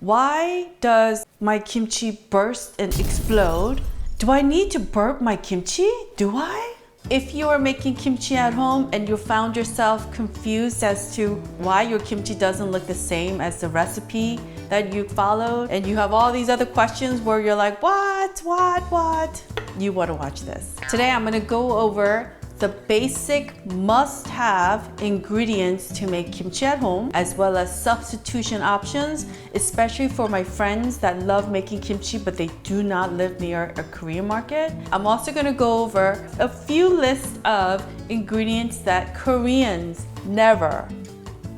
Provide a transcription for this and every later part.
Why does my kimchi burst and explode? Do I need to burp my kimchi? Do I? If you are making kimchi at home and you found yourself confused as to why your kimchi doesn't look the same as the recipe that you followed, and you have all these other questions where you're like, what? You want to watch this. Today I'm going to go over the basic must-have ingredients to make kimchi at home, as well as substitution options, especially for my friends that love making kimchi but they do not live near a Korean market. I'm also going to go over a few lists of ingredients that Koreans never,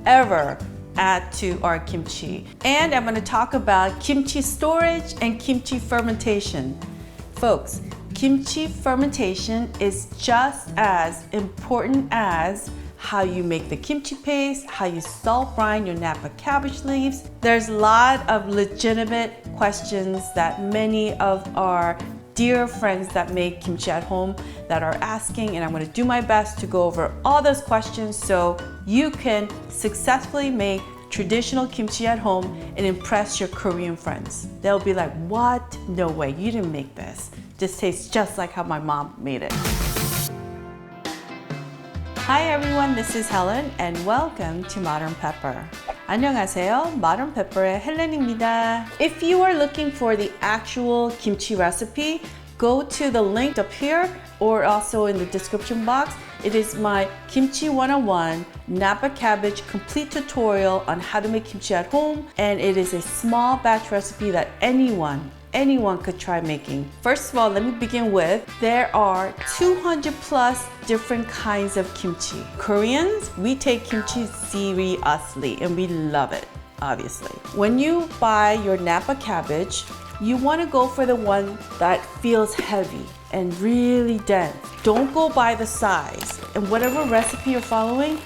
ever add to our kimchi. And I'm going to talk about kimchi storage and kimchi fermentation. Folks, kimchi fermentation is just as important as how you make the kimchi paste, how you salt brine your Napa cabbage leaves. There's a lot of legitimate questions that many of our dear friends that make kimchi at home that are asking, and I'm going to do my best to go over all those questions so you can successfully make traditional kimchi at home and impress your Korean friends. They'll be like, what? No way, you didn't make this. This tastes just like how my mom made it. Hi everyone, this is Helen and welcome to Modern Pepper. 안녕하세요, Modern Pepper의 헬렌입니다. If you are looking for the actual kimchi recipe, go to the link up here or also in the description box. It is my Kimchi 101 Napa Cabbage complete tutorial on how to make kimchi at home, and it is a small batch recipe that anyone could try making. First of all, let me begin with, there are 200 plus different kinds of kimchi. Koreans, we take kimchi seriously and we love it, obviously. When you buy your Napa cabbage, you want to go for the one that feels heavy and really dense. Don't go by the size. And whatever recipe you're following,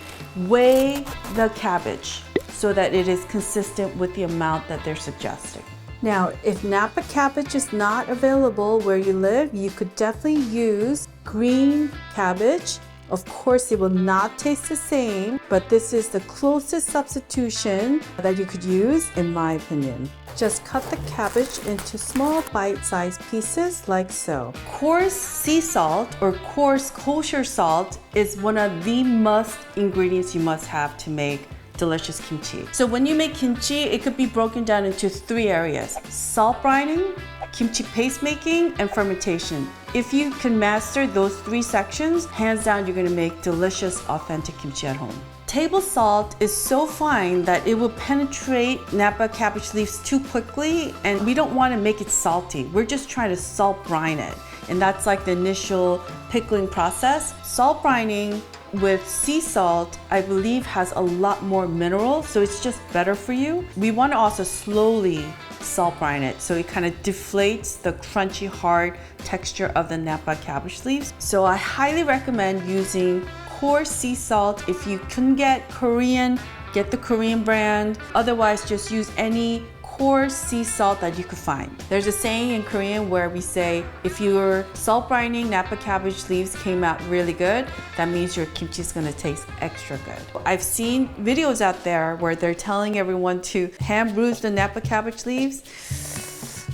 weigh the cabbage so that it is consistent with the amount that they're suggesting. Now, if Napa cabbage is not available where you live, you could definitely use green cabbage. Of course, it will not taste the same, but this is the closest substitution that you could use, in my opinion. Just cut the cabbage into small bite-sized pieces like so. Coarse sea salt or coarse kosher salt is one of the must ingredients you must have to make delicious kimchi. So when you make kimchi, it could be broken down into 3 areas: salt brining, kimchi paste making, and fermentation. If you can master those 3 sections, hands down, you're gonna make delicious, authentic kimchi at home. Table salt is so fine that it will penetrate Napa cabbage leaves too quickly, and we don't want to make it salty. We're just trying to salt brine it, and that's like the initial pickling process. Salt brining with sea salt, I believe, has a lot more minerals, so it's just better for you. We want to also slowly salt brine it so it kind of deflates the crunchy, hard texture of the Napa cabbage leaves. So I highly recommend using coarse sea salt. If you can get Korean, get the Korean brand. Otherwise, just use any coarse sea salt that you could find. There's a saying in Korean where we say, if your salt brining Napa cabbage leaves came out really good, that means your kimchi is gonna taste extra good. I've seen videos out there where they're telling everyone to hand bruise the Napa cabbage leaves.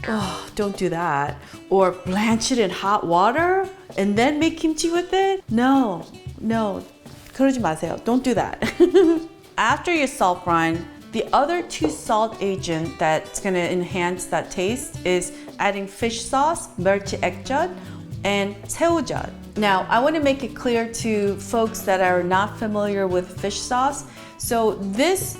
Oh, don't do that. Or blanch it in hot water and then make kimchi with it. No, 그러지 마세요. Don't do that. After your salt brine, the other 2 salt agents that's gonna enhance that taste is adding fish sauce, 멸치액젓, and 새우젓. Now, I wanna make it clear to folks that are not familiar with fish sauce. So this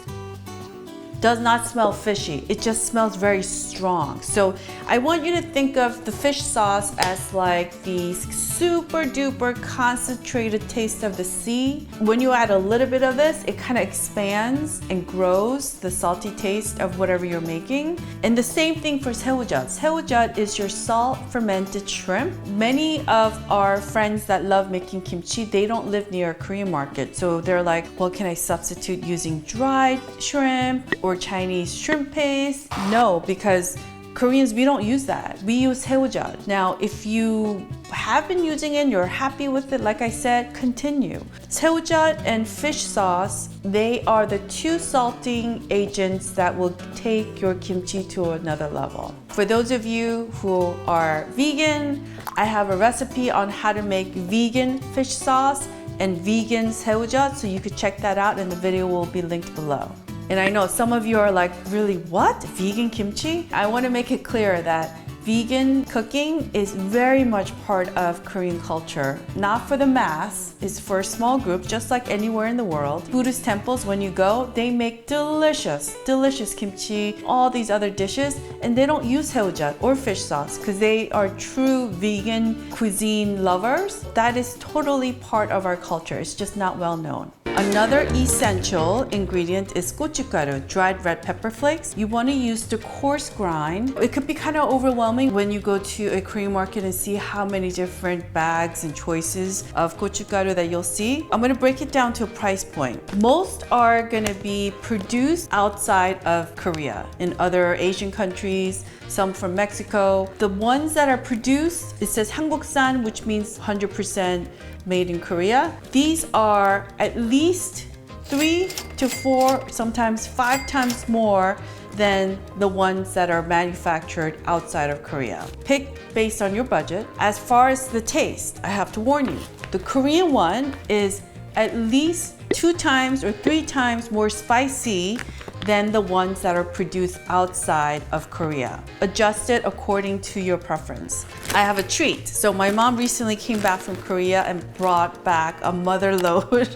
does not smell fishy. It just smells very strong. So I want you to think of the fish sauce as like the super duper concentrated taste of the sea. When you add a little bit of this, it kind of expands and grows the salty taste of whatever you're making. And the same thing for 새우젓. 새우젓 is your salt fermented shrimp. Many of our friends that love making kimchi, they don't live near a Korean market. So they're like, well, can I substitute using dried shrimp or Chinese shrimp paste? No, because Koreans, we don't use that. We use 새우젓. Now, if you have been using it and you're happy with it, like I said, continue. Saewoojeot and fish sauce, they are the two salting agents that will take your kimchi to another level. For those of you who are vegan, I have a recipe on how to make vegan fish sauce and vegan Saewoojeot, so you could check that out and the video will be linked below. And I know some of you are like, really, what? Vegan kimchi? I want to make it clear that vegan cooking is very much part of Korean culture. Not for the mass, it's for a small group, just like anywhere in the world. Buddhist temples, when you go, they make delicious, delicious kimchi, all these other dishes, and they don't use Saewoojeot or fish sauce because they are true vegan cuisine lovers. That is totally part of our culture. It's just not well known. Another essential ingredient is gochugaru, dried red pepper flakes. You want to use the coarse grind. It could be kind of overwhelming when you go to a Korean market and see how many different bags and choices of gochugaru that you'll see. I'm going to break it down to a price point. Most are going to be produced outside of Korea, in other Asian countries, some from Mexico. The ones that are produced, it says 한국산, which means 100% made in Korea. These are at least 3 to 4, sometimes 5 times more than the ones that are manufactured outside of Korea. Pick based on your budget. As far as the taste, I have to warn you, the Korean one is at least 2 times or 3 times more spicy than the ones that are produced outside of Korea. Adjust it according to your preference. I have a treat. So my mom recently came back from Korea and brought back a mother load,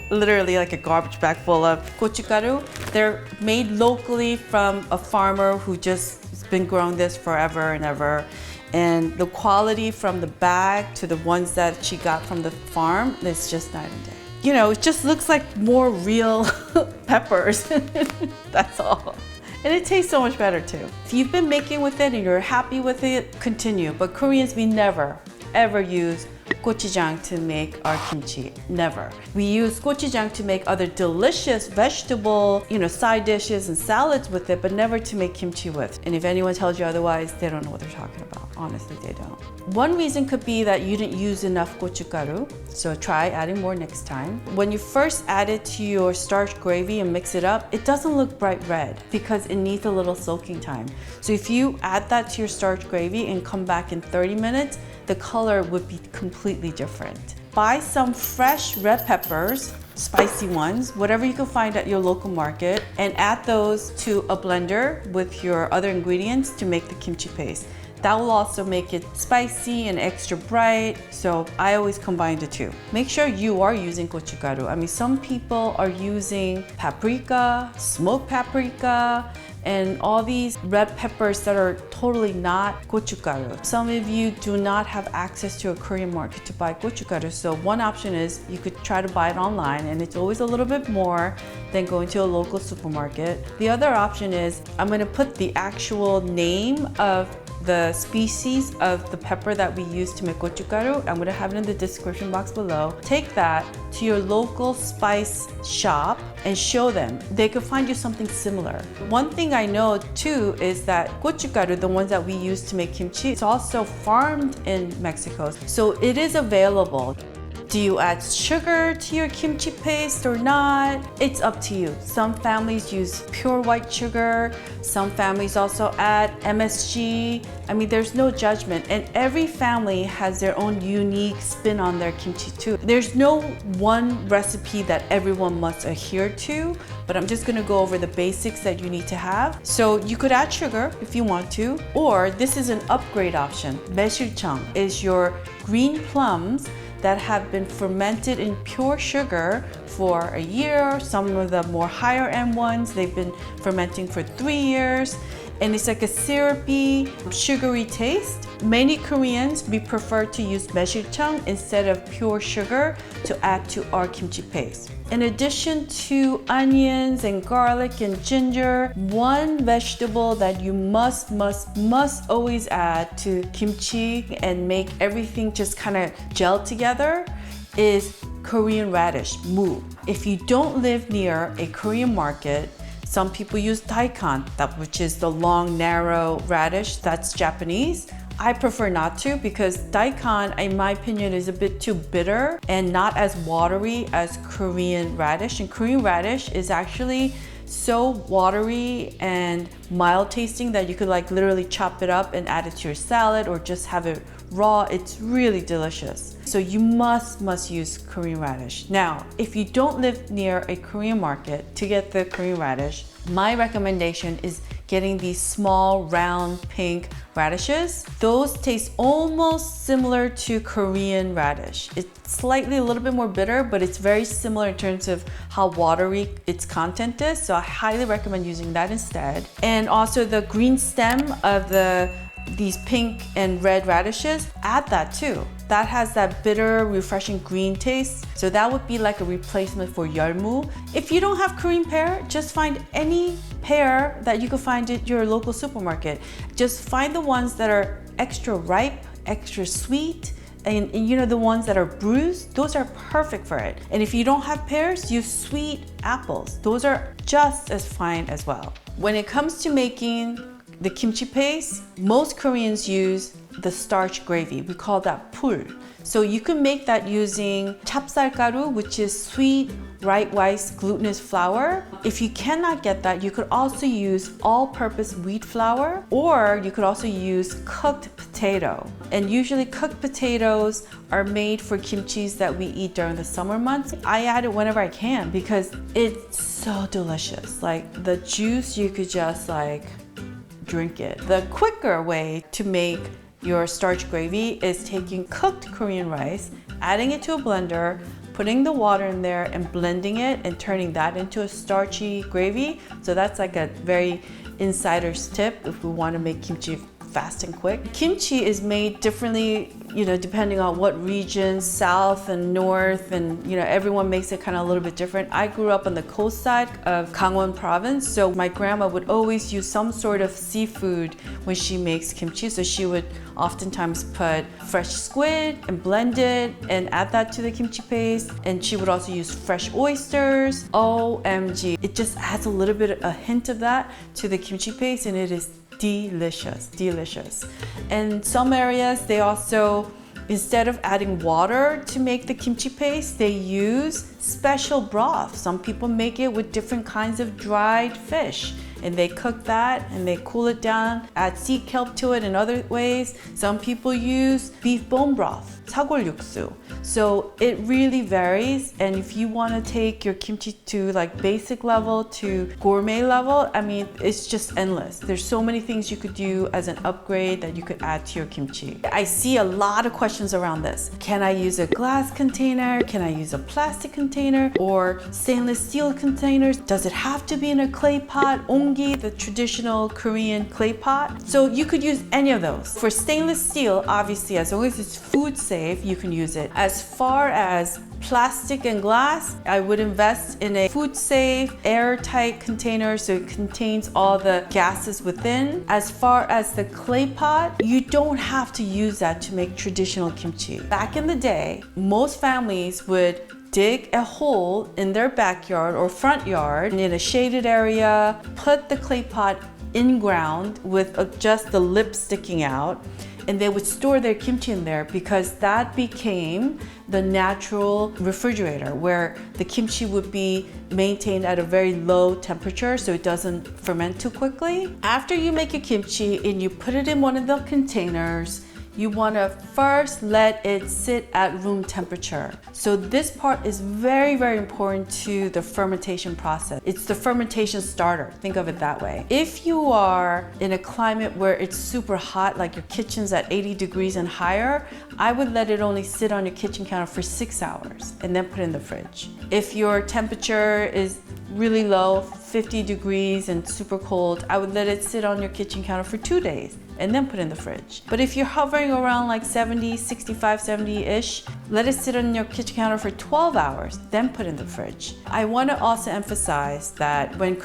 literally like a garbage bag full of gochugaru. They're made locally from a farmer who just has been growing this forever and ever. And the quality from the bag to the ones that she got from the farm is just night and day. You know, it just looks like more real peppers. That's all. And it tastes so much better too. If you've been making with it and you're happy with it, continue. But Koreans, we never, ever use GoChuJang to make our kimchi. Never. We use GoChuJang to make other delicious vegetable, side dishes and salads with it, but never to make kimchi with. And if anyone tells you otherwise, they don't know what they're talking about. Honestly, they don't. One reason could be that you didn't use enough gochugaru, so try adding more next time. When you first add it to your starch gravy and mix it up, it doesn't look bright red because it needs a little soaking time. So if you add that to your starch gravy and come back in 30 minutes, the color would be completely different. Buy some fresh red peppers, spicy ones, whatever you can find at your local market, and add those to a blender with your other ingredients to make the kimchi paste. That will also make it spicy and extra bright, so I always combine the two. Make sure you are using gochugaru. I mean, some people are using paprika, smoked paprika, and all these red peppers that are totally not gochugaru. Some of you do not have access to a Korean market to buy gochugaru, so one option is you could try to buy it online, and it's always a little bit more than going to a local supermarket. The other option is I'm going to put the actual name of the species of the pepper that we use to make gochugaru. I'm going to have it in the description box below. Take that to your local spice shop and show them. They could find you something similar. One thing I know too is that gochugaru, the ones that we use to make kimchi, it's also farmed in Mexico. So it is available. Do you add sugar to your kimchi paste or not? It's up to you. Some families use pure white sugar. Some families also add MSG. I mean, there's no judgment. And every family has their own unique spin on their kimchi too. There's no one recipe that everyone must adhere to, but I'm just gonna go over the basics that you need to have. So you could add sugar if you want to, or this is an upgrade option. MaeSilChung is your green plums that have been fermented in pure sugar for a year. Some of the more higher end ones, they've been fermenting for 3 years. And it's like a syrupy, sugary taste. Many Koreans, we prefer to use MaeSilChung instead of pure sugar to add to our kimchi paste. In addition to onions and garlic and ginger, one vegetable that you must always add to kimchi and make everything just kind of gel together is Korean radish, 무. If you don't live near a Korean market, some people use daikon, which is the long, narrow radish. That's Japanese. I prefer not to because daikon, in my opinion, is a bit too bitter and not as watery as Korean radish. And Korean radish is actually so watery and mild tasting that you could like literally chop it up and add it to your salad or just have it raw. It's really delicious. So you must use Korean radish. Now, if you don't live near a Korean market to get the Korean radish, my recommendation is getting these small, round, pink radishes. Those taste almost similar to Korean radish. It's slightly a little bit more bitter, but it's very similar in terms of how watery its content is. So I highly recommend using that instead. And also the green stem of these pink and red radishes, add that too. That has that bitter, refreshing green taste. So that would be like a replacement for 열무. If you don't have Korean pear, just find any pear that you can find at your local supermarket. Just find the ones that are extra ripe, extra sweet, and you know, the ones that are bruised, those are perfect for it. And if you don't have pears, use sweet apples. Those are just as fine as well. When it comes to making the kimchi paste, most Koreans use the starch gravy. We call that pul. So you can make that using 찹쌀가루, which is sweet, white glutinous flour. If you cannot get that, you could also use all-purpose wheat flour, or you could also use cooked potato. And usually cooked potatoes are made for kimchis that we eat during the summer months. I add it whenever I can because it's so delicious. Like the juice, you could just like drink it. The quicker way to make your starch gravy is taking cooked Korean rice, adding it to a blender, putting the water in there and blending it and turning that into a starchy gravy. So that's like a very insider's tip if we want to make kimchi fast and quick. Kimchi is made differently, you know, depending on what region, south and north, and you know, everyone makes it kind of a little bit different. I grew up on the coast side of Gangwon province, so my grandma would always use some sort of seafood when she makes kimchi. So she would oftentimes put fresh squid and blend it and add that to the kimchi paste. And she would also use fresh oysters. OMG, it just adds a little bit, a hint of that to the kimchi paste, and it is delicious. And some areas, they also, instead of adding water to make the kimchi paste, they use special broth. Some people make it with different kinds of dried fish, and they cook that and they cool it down, add sea kelp to it in other ways. Some people use beef bone broth, 사골육수. So it really varies, and if you want to take your kimchi to like basic level to gourmet level, I mean, it's just endless. There's so many things you could do as an upgrade that you could add to your kimchi. I see a lot of questions around this. Can I use a glass container? Can I use a plastic container or stainless steel containers? Does it have to be in a clay pot? Ongi, the traditional Korean clay pot. So you could use any of those. For stainless steel, obviously, as long as it's food safe, you can use it. As far as plastic and glass, I would invest in a food safe, airtight container so it contains all the gases within. As far as the clay pot, you don't have to use that to make traditional kimchi. Back in the day, most families would dig a hole in their backyard or front yard in a shaded area, put the clay pot in ground with just the lip sticking out, and they would store their kimchi in there because that became the natural refrigerator where the kimchi would be maintained at a very low temperature so it doesn't ferment too quickly. After you make your kimchi and you put it in one of the containers, you want to first let it sit at room temperature. So this part is very, very important to the fermentation process. It's the fermentation starter. Think of it that way. If you are in a climate where it's super hot, like your kitchen's at 80 degrees and higher, I would let it only sit on your kitchen counter for 6 hours and then put it in the fridge. If your temperature is really low, 50 degrees and super cold, I would let it sit on your kitchen counter for 2 days and then put it in the fridge. But if you're hovering around like 70, 65, 70-ish, let it sit on your kitchen counter for 12 hours, then put it in the fridge. I want to also emphasize that when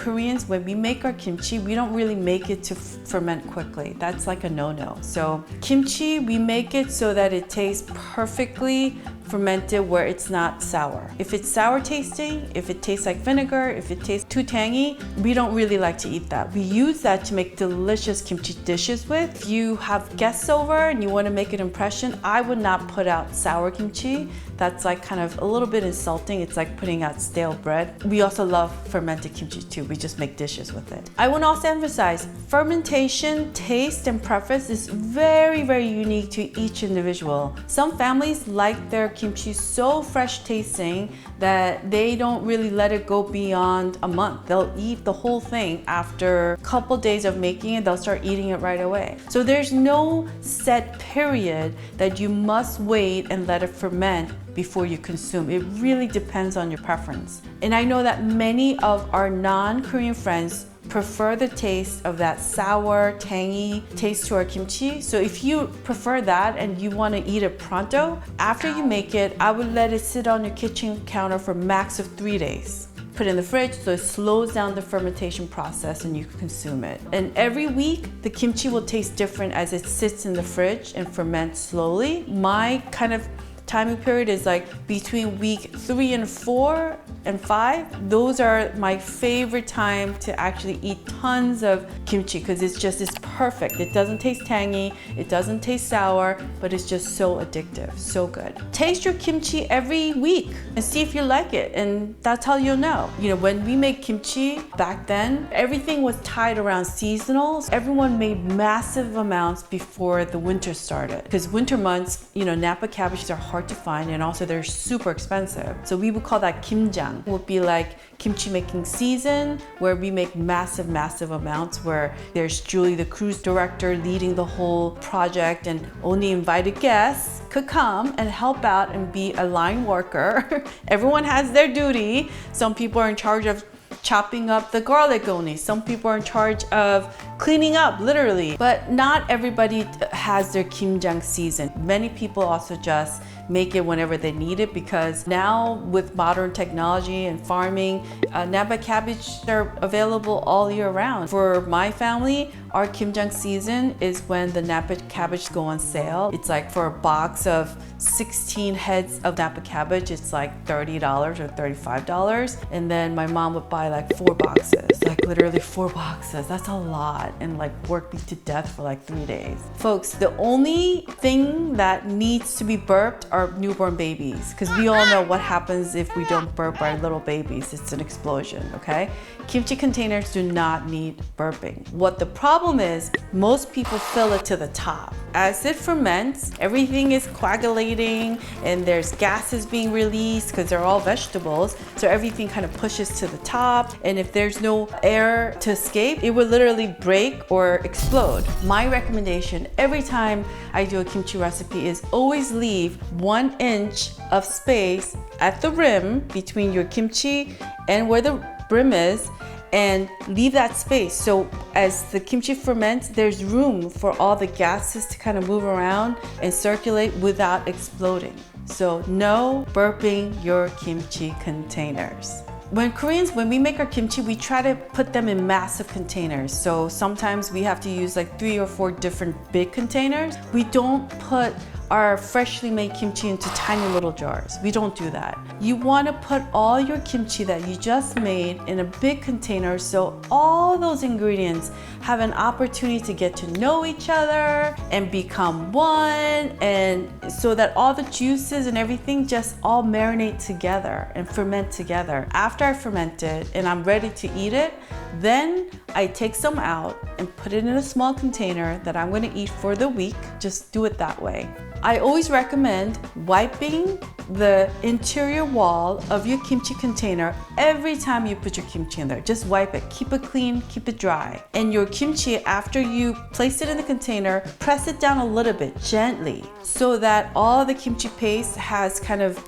we make our kimchi, we don't really make it to ferment quickly. That's like a no-no. So kimchi, we make it so that it tastes perfectly fermented where it's not sour. If it's sour tasting, if it tastes like vinegar, if it tastes too tangy, we don't really like to eat that. We use that to make delicious kimchi dishes with. If you have guests over and you want to make an impression, I would not put out sour kimchi. That's like kind of a little bit insulting. It's like putting out stale bread. We also love fermented kimchi too. We just make dishes with it. I want to also emphasize fermentation, taste, and preference is very, very unique to each individual. Some families like their kimchi so fresh tasting that they don't really let it go beyond a month. They'll eat the whole thing after a couple days of making it. They'll start eating it right away. So there's no set period that you must wait and let it ferment before you consume. It really depends on your preference. And I know that many of our non-Korean friends prefer the taste of that sour, tangy taste to our kimchi. So if you prefer that and you want to eat it pronto, after you make it, I would let it sit on your kitchen counter for max of 3 days. Put it in the fridge so it slows down the fermentation process and you can consume it. And every week, the kimchi will taste different as it sits in the fridge and ferments slowly. My kind of timing period is like between week 3 and 4 and 5. Those are my favorite time to actually eat tons of kimchi because it's perfect. It doesn't taste tangy, it doesn't taste sour, but it's just so addictive, so good. Taste your kimchi every week and see if you like it, and that's how you'll know. You know, when we make kimchi back then, everything was tied around seasonals. Everyone made massive amounts before the winter started because winter months, you know, Napa cabbages are hard to find and also they're super expensive. So we would call that KimJang. Would be like kimchi making season where we make massive amounts, where there's Julie, the cruise director, leading the whole project, and only invited guests could come and help out and be a line worker. Everyone has their duty. Some people are in charge of chopping up the garlic only. Some people are in charge of cleaning up, literally. But not everybody has their KimJang season. Many people also just make it whenever they need it because now with modern technology and farming, Napa cabbage are available all year round. For my family, our KimJang season is when the Napa cabbage go on sale. It's like for a box of 16 heads of Napa cabbage, it's like $30 or $35. And then my mom would buy like 4 boxes, like literally 4 boxes. That's a lot, and like work me to death for like 3 days. Folks, the only thing that needs to be burped are newborn babies, because we all know what happens if we don't burp our little babies. It's an explosion, okay? Kimchi containers do not need burping. What the problem is, most people fill it to the top. As it ferments, everything is coagulating and there's gases being released because they're all vegetables. So everything kind of pushes to the top. And if there's no air to escape, it will literally break or explode. My recommendation every time I do a kimchi recipe is always leave 1 inch of space at the rim between your kimchi and where the brim is, and leave that space. So as the kimchi ferments, there's room for all the gases to kind of move around and circulate without exploding. So no burping your kimchi containers. When we make our kimchi, we try to put them in massive containers. So sometimes we have to use like 3 or 4 different big containers. We don't put our freshly made kimchi into tiny little jars. We don't do that. You want to put all your kimchi that you just made in a big container so all those ingredients have an opportunity to get to know each other and become one, and so that all the juices and everything just all marinate together and ferment together. After I ferment it and I'm ready to eat it, then I take some out and put it in a small container that I'm going to eat for the week. Just do it that way. I always recommend wiping the interior wall of your kimchi container every time you put your kimchi in there. Just wipe it, keep it clean, keep it dry. And your kimchi, after you place it in the container, press it down a little bit gently so that all the kimchi paste has kind of,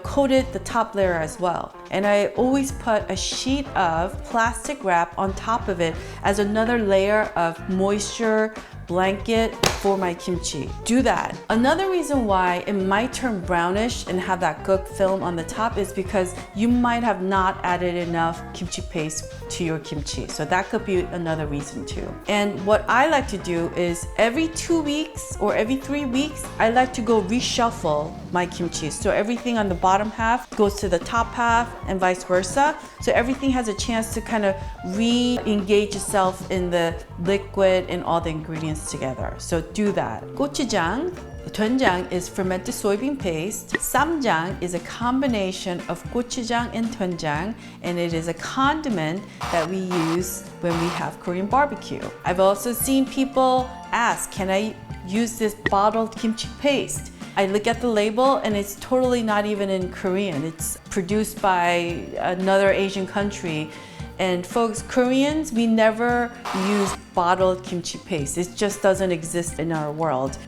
coated the top layer as well. And I always put a sheet of plastic wrap on top of it as another layer of moisture blanket for my kimchi. Do that. Another reason why it might turn brownish and have that gook film on the top is because you might have not added enough kimchi paste to your kimchi. So that could be another reason too. And what I like to do is every 2 weeks or every 3 weeks, I like to go reshuffle my kimchi. So everything on the bottom half goes to the top half and vice versa. So everything has a chance to kind of re-engage itself in the liquid and all the ingredients together. So do that. GoChuJang, doenjang is fermented soybean paste. 쌈장 is a combination of gochujang and doenjang, and it is a condiment that we use when we have Korean barbecue. I've also seen people ask, can I use this bottled kimchi paste? I look at the label and it's totally not even in Korean. It's produced by another Asian country. And folks, Koreans, we never use bottled kimchi paste. It just doesn't exist in our world.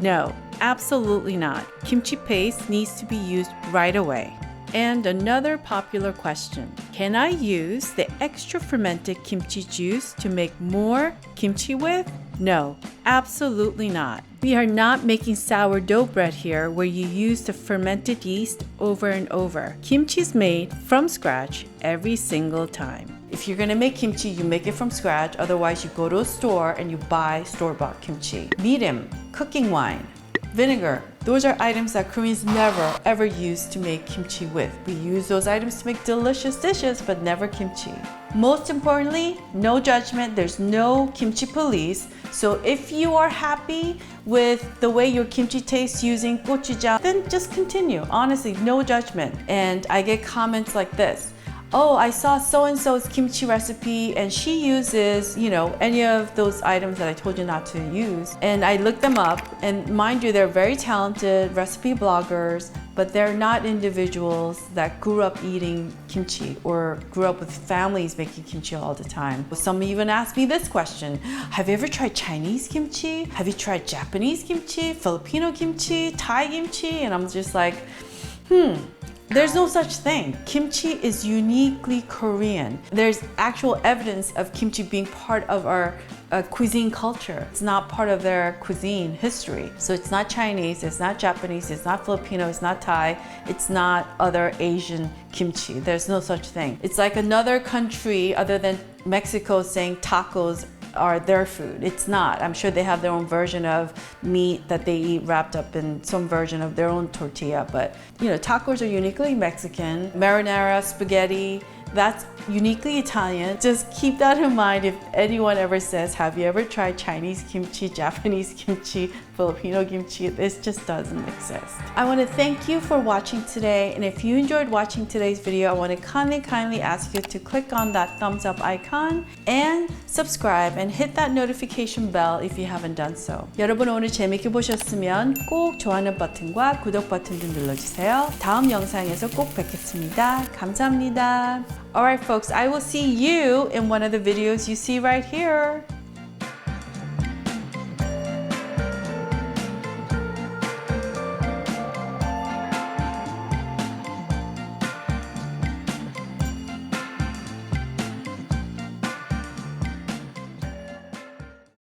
No, absolutely not. Kimchi paste needs to be used right away. And another popular question, can I use the extra fermented kimchi juice to make more kimchi with? No, absolutely not. We are not making sourdough bread here where you use the fermented yeast over and over. Kimchi is made from scratch every single time. If you're gonna make kimchi, you make it from scratch. Otherwise, you go to a store and you buy store-bought kimchi. Mirim, cooking wine, vinegar. Those are items that Koreans never ever use to make kimchi with. We use those items to make delicious dishes, but never kimchi. Most importantly, no judgment. There's no kimchi police. So if you are happy with the way your kimchi tastes using gochujang, then just continue. Honestly, no judgment. And I get comments like this. Oh, I saw so-and-so's kimchi recipe and she uses, any of those items that I told you not to use. And I looked them up, and mind you, they're very talented recipe bloggers, but they're not individuals that grew up eating kimchi or grew up with families making kimchi all the time. Some even asked me this question. Have you ever tried Chinese kimchi? Have you tried Japanese kimchi, Filipino kimchi, Thai kimchi? And I'm just like, There's no such thing. Kimchi is uniquely Korean. There's actual evidence of kimchi being part of our cuisine culture. It's not part of their cuisine history. So it's not Chinese, it's not Japanese, it's not Filipino, it's not Thai, it's not other Asian kimchi. There's no such thing. It's like another country other than Mexico saying tacos are their food. It's not. I'm sure they have their own version of meat that they eat wrapped up in some version of their own tortilla, but tacos are uniquely Mexican. Marinara, spaghetti, that's uniquely Italian. Just keep that in mind if anyone ever says, have you ever tried Chinese kimchi, Japanese kimchi, Filipino kimchi? This just doesn't exist. I want to thank you for watching today, and if you enjoyed watching today's video, I want to kindly ask you to click on that thumbs up icon and subscribe and hit that notification bell if you haven't done so. 여러분 오늘 재밌게 보셨으면 꼭 좋아하는 버튼과 구독 버튼 좀 눌러주세요. 다음 영상에서 꼭 뵙겠습니다. 감사합니다. Alright folks, I will see you in one of the videos you see right here.